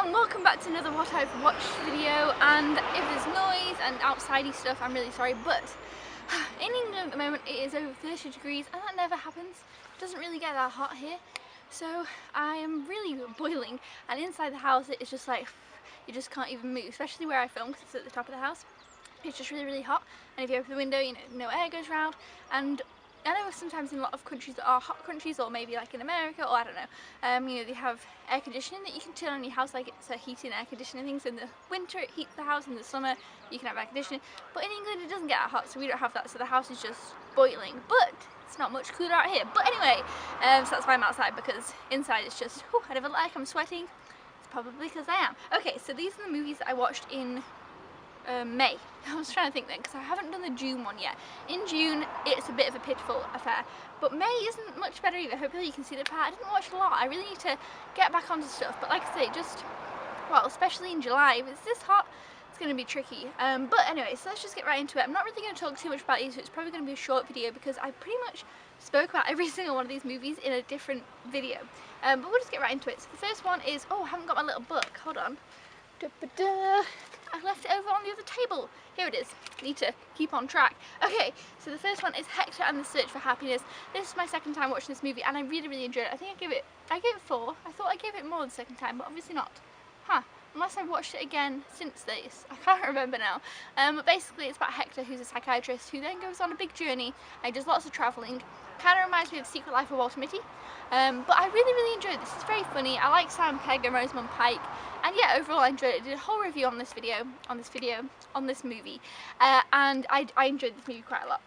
and welcome back to another what I've watched video, and if there's noise and outsidey stuff I'm really sorry, but in England at the moment it is over 30 degrees and that never happens. It doesn't really get that hot here, so I am really boiling, and inside the house it's just like you just can't even move, especially where I film because it's at the top of the house. It's just really hot, and if you open the window, you know, no air goes around. And I know sometimes in a lot of countries that are hot countries, or maybe like in America, or I don't know, you know, they have air conditioning that you can turn on your house, like it's a heating air conditioning thing. So in the winter it heats the house, in the summer you can have air conditioning. But in England it doesn't get that hot, so we don't have that, so the house is just boiling. But it's not much cooler out here. But anyway, so that's why I'm outside, because inside it's just, whew, I never like I'm sweating. It's probably because I am. Okay, so these are the movies that I watched in May. I was trying to think then, because I haven't done the June one yet. In June it's a bit of a pitiful affair, but May isn't much better either. Hopefully you can see the part. I didn't watch a lot. I really need to get back onto stuff, but like I say, just, well, especially in July, if it's this hot, it's going to be tricky. But anyway, so let's just get right into it. I'm not really going to talk too much about these, so it's probably going to be a short video because I pretty much spoke about every single one of these movies in a different video. But we'll just get right into it. So the first one is, oh, I haven't got my little book. Hold on. I left it over on the other table. Here it is. Need to keep on track. Okay, so the first one is Hector and the Search for Happiness. This is my second time watching this movie, and I really enjoyed it. I think I gave it 4. I thought I gave it more the second time, but obviously not. Huh. Unless I've watched it again since this. I can't remember now. But basically it's about Hector, who's a psychiatrist, who then goes on a big journey and he does lots of travelling. Kind of reminds me of Secret Life of Walter Mitty. But I really enjoyed this. It's very funny. I like Simon Pegg and Rosamund Pike. And yeah, overall I enjoyed it. I did a whole review on this movie. And I enjoyed this movie quite a lot.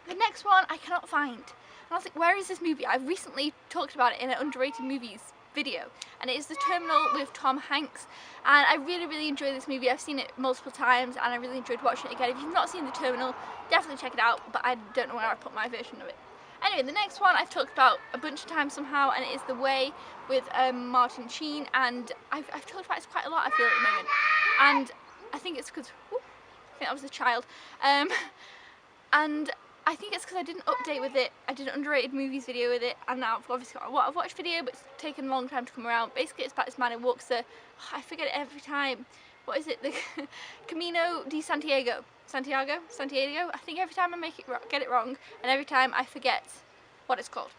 The next one I cannot find. And I was like, where is this movie? I've recently talked about it in an underrated movies video, and it is The Terminal with Tom Hanks, and I really enjoyed this movie. I've seen it multiple times and I really enjoyed watching it again. If you've not seen The Terminal, definitely check it out, but I don't know where I put my version of it. Anyway, the next one I've talked about a bunch of times somehow, and it is The Way with Martin Sheen, and I've talked about this quite a lot, I feel, at the moment, and I think it's because, I think that was a child, and I think it's because I didn't update with it. I did an underrated movies video with it, and now I've obviously got a what I've watched video, but it's taken a long time to come around. Basically it's about this man who walks the, I forget it every time, what is it, the Camino de Santiago, I think every time I get it wrong, and every time I forget what it's called.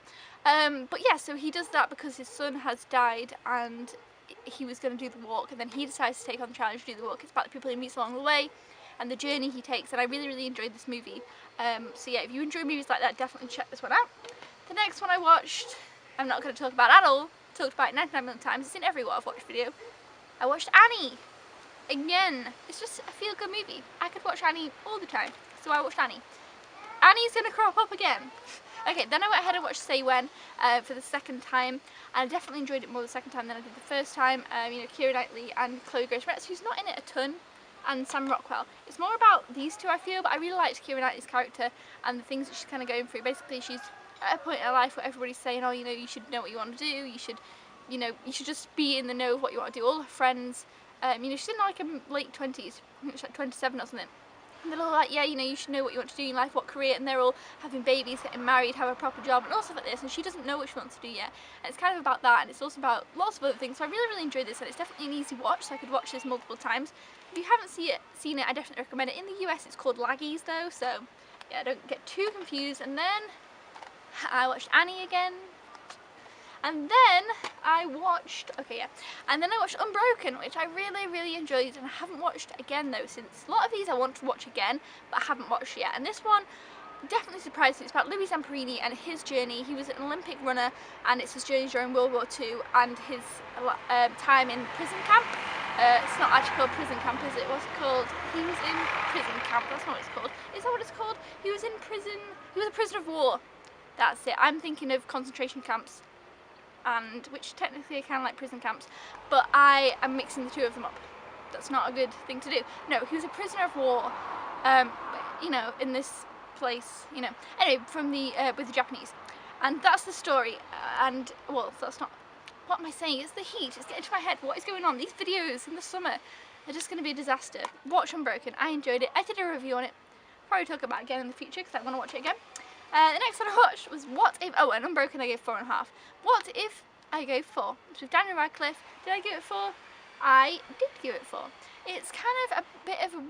But yeah, so he does that because his son has died and he was going to do the walk, and then he decides to take on the challenge to do the walk. It's about the people he meets along the way and the journey he takes, and I really enjoyed this movie. So yeah, if you enjoy movies like that, definitely check this one out. The next one I watched, I'm not going to talk about at all. I talked about it 99 million times. It's in every what I've watched video. I watched Annie. Again, it's just a feel-good movie. I could watch Annie all the time, so I watched Annie. Annie's going to crop up again. Okay, then I went ahead and watched Say When for the second time, and I definitely enjoyed it more the second time than I did the first time. You know, Keira Knightley and Chloe Grace Moretz, who's not in it a ton, and Sam Rockwell. It's more about these two, I feel, but I really liked Keira Knightley's character and the things that she's kind of going through. Basically, she's at a point in her life where everybody's saying, oh, you know, you should know what you want to do, you should, you know, you should just be in the know of what you want to do. All her friends, you know, she's in like her late 20s, I think she's like 27 or something. And they're all like, yeah, you know, you should know what you want to do in life, what career, and they're all having babies, getting married, have a proper job, and all stuff like this, and she doesn't know what she wants to do yet. And it's kind of about that, and it's also about lots of other things, so I really enjoyed this, and it's definitely an easy watch, so I could watch this multiple times. If you haven't seen it, I definitely recommend it. In the US, it's called Laggies, though, so yeah, don't get too confused. And then I watched Annie again. And then I watched, Unbroken, which I really enjoyed, and I haven't watched again though since. A lot of these I want to watch again, but I haven't watched yet. And this one definitely surprised me. It's about Louis Zamperini and his journey. He was an Olympic runner, and it's his journey during World War II and his time in prison camp. It's not actually called prison camp, is it? What's it called? He was in prison camp, that's not what it's called. Is that what it's called? He was in prison, he was a prisoner of war. That's it. I'm thinking of concentration camps, and which technically are kind of like prison camps, but I am mixing the two of them up. That's not a good thing to do. No, he was a prisoner of war, you know, in this place, you know. Anyway, from the with the Japanese, and that's the story. And well, that's not. What am I saying? It's the heat. It's getting to my head. What is going on? These videos in the summer are just going to be a disaster. Watch Unbroken. I enjoyed it. I did a review on it. Probably talk about it again in the future because I want to watch it again. The next one I watched was What If... Oh, and Unbroken I gave 4.5. What If I gave 4? It's with Daniel Radcliffe. Did I give it 4? I did give it 4. It's kind of a bit of a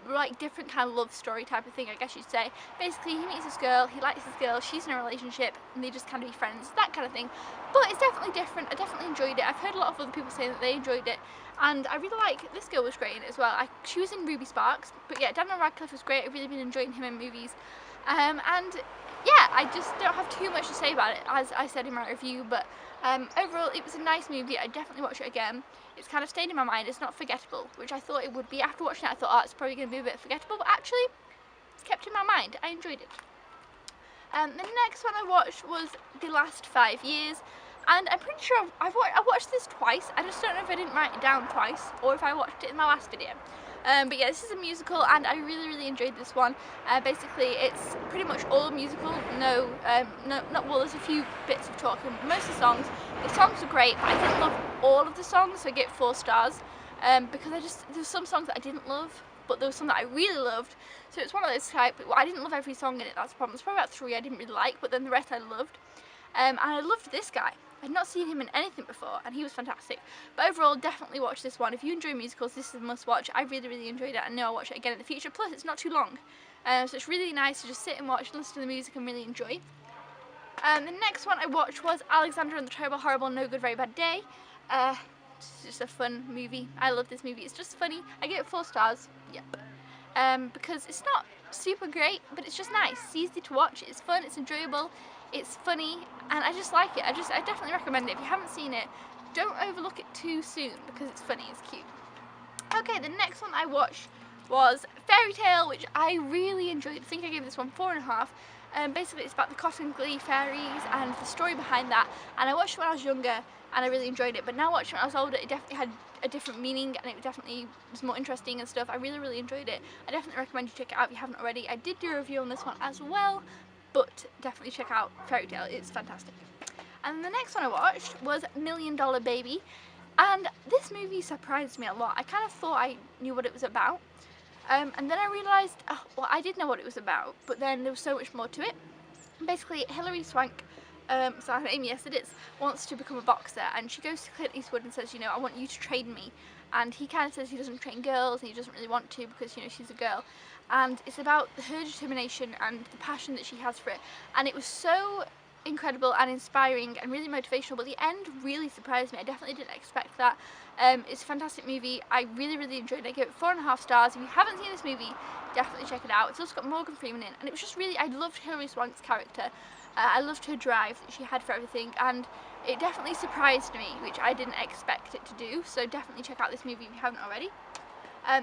like different kind of love story type of thing, I guess you'd say. Basically, he meets this girl, he likes this girl, she's in a relationship, and they just kind of be friends, that kind of thing. But it's definitely different. I definitely enjoyed it. I've heard a lot of other people saying that they enjoyed it, and I really like, this girl was great in it as well. She was in Ruby Sparks, but yeah, Daniel Radcliffe was great. I've really been enjoying him in movies, and yeah, I just don't have too much to say about it, as I said in my review, but overall it was a nice movie. I'd definitely watch it again. It's kind of stayed in my mind. It's not forgettable, which I thought it would be. After watching it, I thought, oh, it's probably going to be a bit forgettable, but actually it's kept in my mind. I enjoyed it. The next one I watched was The Last 5 Years, and I'm pretty sure I watched this twice. I just don't know if I didn't write it down twice or if I watched it in my last video. But yeah, this is a musical, and I really enjoyed this one. Basically, it's pretty much all musical. Well, there's a few bits of talking. Most of the songs are great, but I didn't love all of the songs, so I get 4 stars. Because there's some songs that I didn't love, but there was some that I really loved. So it's one of those type. Well, I didn't love every song in it. That's the problem. There's probably about 3 I didn't really like, but then the rest I loved. And I loved this guy. I'd not seen him in anything before, and he was fantastic. But overall, definitely watch this one. If you enjoy musicals, this is a must watch. I really enjoyed it. I know I'll watch it again in the future. Plus, it's not too long. So it's really nice to just sit and watch, listen to the music, and really enjoy. The next one I watched was Alexander and the Terrible, Horrible, No Good, Very Bad Day. It's just a fun movie. I love this movie. It's just funny. I give it 4 stars. Yep. Because it's not super great, but it's just nice. It's easy to watch. It's fun. It's enjoyable. It's funny, and I just like it. I definitely recommend it. If you haven't seen it, don't overlook it too soon because it's funny. It's cute. Okay, the next one I watched was Fairy Tale, which I really enjoyed. I think I gave this one 4.5. Basically, it's about the Cotton Glee fairies and the story behind that. And I watched it when I was younger, and I really enjoyed it. But now watching it when I was older, it definitely had a different meaning, and it definitely was more interesting and stuff. I really enjoyed it. I definitely recommend you check it out if you haven't already. I did do a review on this one as well, but definitely check out Fairy Tale. It's fantastic. And the next one I watched was $1 Million Baby, and this movie surprised me a lot. I kind of thought I knew what it was about. And then I realised, well, I did know what it was about, but then there was so much more to it. Basically, Hilary Swank, so her name, yes it is, wants to become a boxer, and she goes to Clint Eastwood and says, you know, I want you to train me. And he kind of says he doesn't train girls, and he doesn't really want to because, you know, she's a girl. And it's about her determination and the passion that she has for it. And it was so incredible and inspiring and really motivational, but the end really surprised me. I definitely didn't expect that. It's a fantastic movie. I really enjoyed it. I gave it 4.5 stars. If you haven't seen this movie, definitely check it out. It's also got Morgan Freeman in, and it was just really, I loved Hilary Swank's character. I loved her drive that she had for everything, and it definitely surprised me, which I didn't expect it to do. So definitely check out this movie if you haven't already.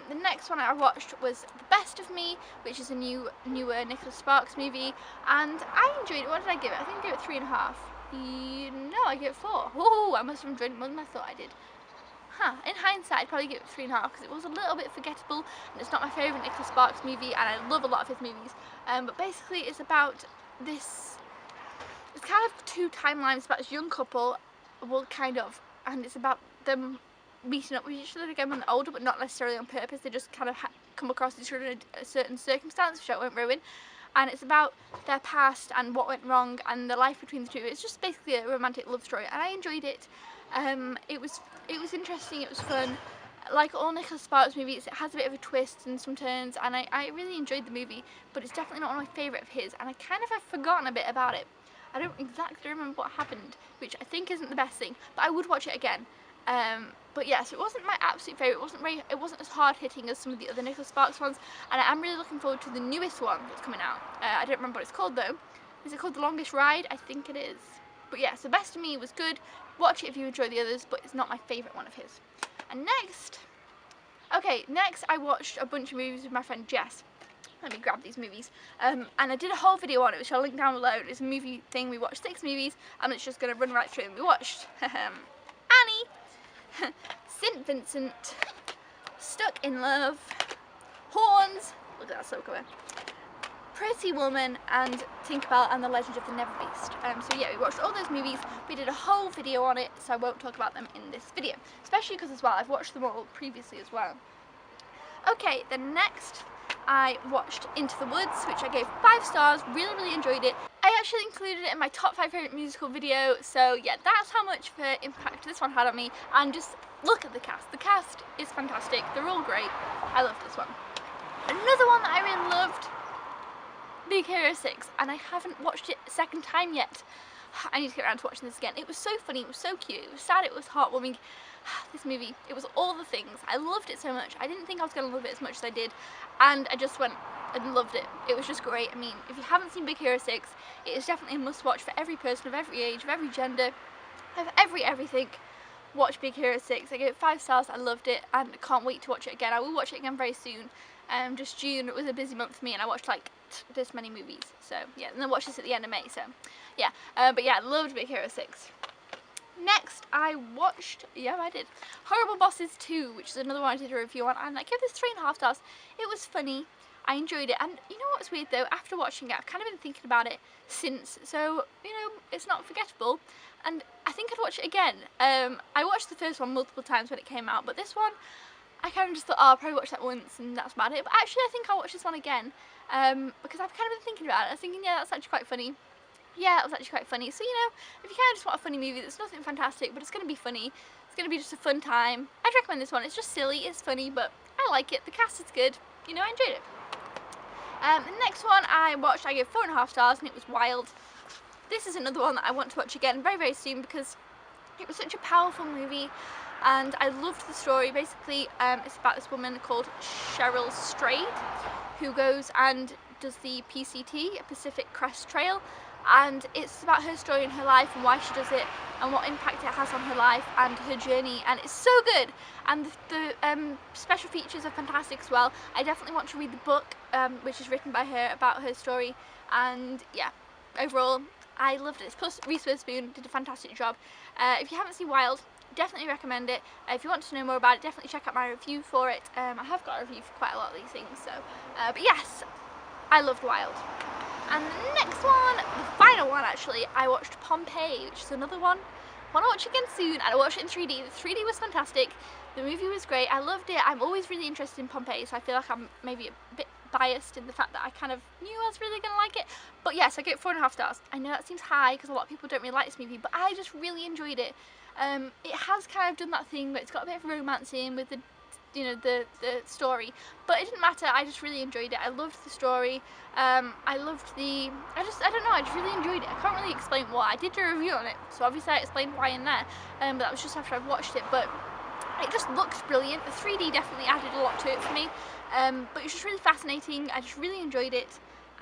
The next one I watched was The Best of Me, which is a newer Nicholas Sparks movie, and I enjoyed it. What did I give it? I think I gave it 3.5. No, I gave it 4. Oh, I must have enjoyed it more than I thought I did. In hindsight, I'd probably give it 3.5 because it was a little bit forgettable, and it's not my favourite Nicholas Sparks movie, and I love a lot of his movies. But basically, it's about this. It's kind of 2 timelines. It's about this young couple, well, kind of, and it's about them meeting up with each other again when they're older, but not necessarily on purpose. They just kind of come across each other in a certain circumstance, which I won't ruin. And it's about their past and what went wrong and the life between the two. It's just basically a romantic love story, and I enjoyed it. It was interesting. It was fun. Like all Nicholas Sparks movies, it has a bit of a twist and some turns, and I really enjoyed the movie. But it's definitely not one of my favourite of his, and I kind of have forgotten a bit about it. I don't exactly remember what happened, which I think isn't the best thing. But I would watch it again. But yeah, so it wasn't my absolute favourite. It wasn't as hard hitting as some of the other Nicholas Sparks ones, and I am really looking forward to the newest one that's coming out. I don't remember what it's called though. Is it called The Longest Ride? I think it is. But yeah, so Best of Me was good. Watch it if you enjoy the others, but it's not my favourite one of his. And next I watched a bunch of movies with my friend Jess. Let me grab these movies. And I did a whole video on it, which I'll link down below. It's a movie thing. We watched 6 movies, and it's just going to run right through them. We watched Annie, St. Vincent, Stuck in Love, Horns, look at that slow cover, Pretty Woman, and Tinkerbell and the Legend of the Never Beast. So yeah, we watched all those movies. We did a whole video on it, so I won't talk about them in this video. Especially because as well, I've watched them all previously as well. Okay, then next I watched Into the Woods, which I gave 5 stars, really enjoyed it. I actually included it in my top 5 favourite musical video, so yeah, that's how much of an impact this one had on me, and just look at the cast. The cast is fantastic. They're all great. I love this one. Another one that I really loved, Big Hero 6, and I haven't watched it a second time yet. I need to get around to watching this again. It was so funny, it was so cute, it was sad, it was heartwarming. This movie, it was all the things. I loved it so much. I didn't think I was going to love it as much as I did, and I just went and loved it. It was just great. I mean, if you haven't seen Big Hero 6, it is definitely a must-watch for every person of every age, of every gender, of everything. Watch Big Hero 6. I gave it 5 stars. I loved it, and I can't wait to watch it again. I will watch it again very soon. Just June, it was a busy month for me, and I watched like this many movies. So yeah, and then watch this at the end of May. So yeah, but yeah, I loved Big Hero 6. Next, I watched, yeah, I did, Horrible Bosses 2, which is another one I did a review on, and I gave this 3.5 stars. It was funny. I enjoyed it, and you know what's weird though? After watching it, I've kind of been thinking about it since, so you know, it's not forgettable, and I think I'd watch it again. I watched the first one multiple times when it came out, but this one, I kind of just thought, oh, I'll probably watch that once and that's about it. But actually, I think I'll watch this one again, because I've kind of been thinking about it. I was thinking, yeah, that's actually quite funny. Yeah, it was actually quite funny. So, you know, if you kind of just want a funny movie that's nothing fantastic, but it's going to be funny, it's going to be just a fun time, I'd recommend this one. It's just silly, it's funny, but I like it. The cast is good. You know, I enjoyed it. The next one I watched, I gave 4.5 stars, and it was Wild. This is another one that I want to watch again very, very soon, because it was such a powerful movie, and I loved the story. Basically, it's about this woman called Cheryl Strayed, who goes and does the PCT, Pacific Crest Trail, and it's about her story and her life and why she does it and what impact it has on her life and her journey, and it's so good, and the special features are fantastic as well. I definitely want to read the book, which is written by her about her story, and yeah, overall I loved it. Plus Reese Witherspoon did a fantastic job. If you haven't seen Wild, definitely recommend it. If you want to know more about it, definitely check out my review for it. I have got a review for quite a lot of these things, so but yes, I loved Wild. And the next one, the final one actually, I watched Pompeii, which is another one I want to watch again soon, and I watched it in 3D. The 3D was fantastic, the movie was great, I loved it. I'm always really interested in Pompeii, so I feel like I'm maybe a bit biased in the fact that I kind of knew I was really going to like it. But yes, I gave it 4.5 stars. I know that seems high because a lot of people don't really like this movie, but I just really enjoyed it. It has kind of done that thing where it's got a bit of romance in with the, you know, the story, but it didn't matter. I just really enjoyed it. I loved the story. I loved the, I don't know, I just really enjoyed it. I can't really explain why. I did do a review on it, so obviously I explained why in there, but that was just after I've watched it. But it just looks brilliant. The 3D definitely added a lot to it for me, but it was just really fascinating. I just really enjoyed it,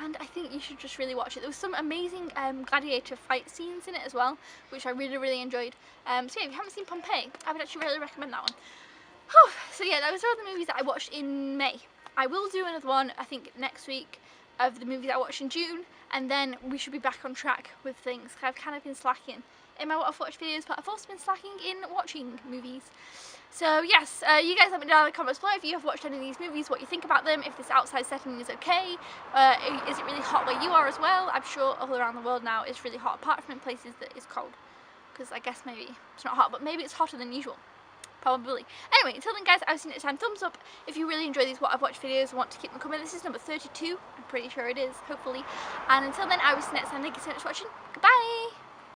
and I think you should just really watch it. There was some amazing gladiator fight scenes in it as well, which I really, really enjoyed. So yeah, if you haven't seen Pompeii, I would actually really recommend that one. So yeah, those are all the movies that I watched in May. I will do another one, I think, next week of the movies that I watched in June, and then we should be back on track with things. I've kind of been slacking in my what I've watched videos, but I've also been slacking in watching movies. So yes, you guys let me know in the comments below if you have watched any of these movies, what you think about them, if this outside setting is okay, is it really hot where you are as well? I'm sure all around the world now it's really hot, apart from in places that is cold, because I guess maybe it's not hot, but maybe it's hotter than usual. Probably. Anyway, until then guys, I've seen it next time. Thumbs up if you really enjoy these what I've watched videos and want to keep them coming. This is number 32, I'm pretty sure it is, hopefully. And until then, I will see you next time. Thank you so much for watching. Goodbye!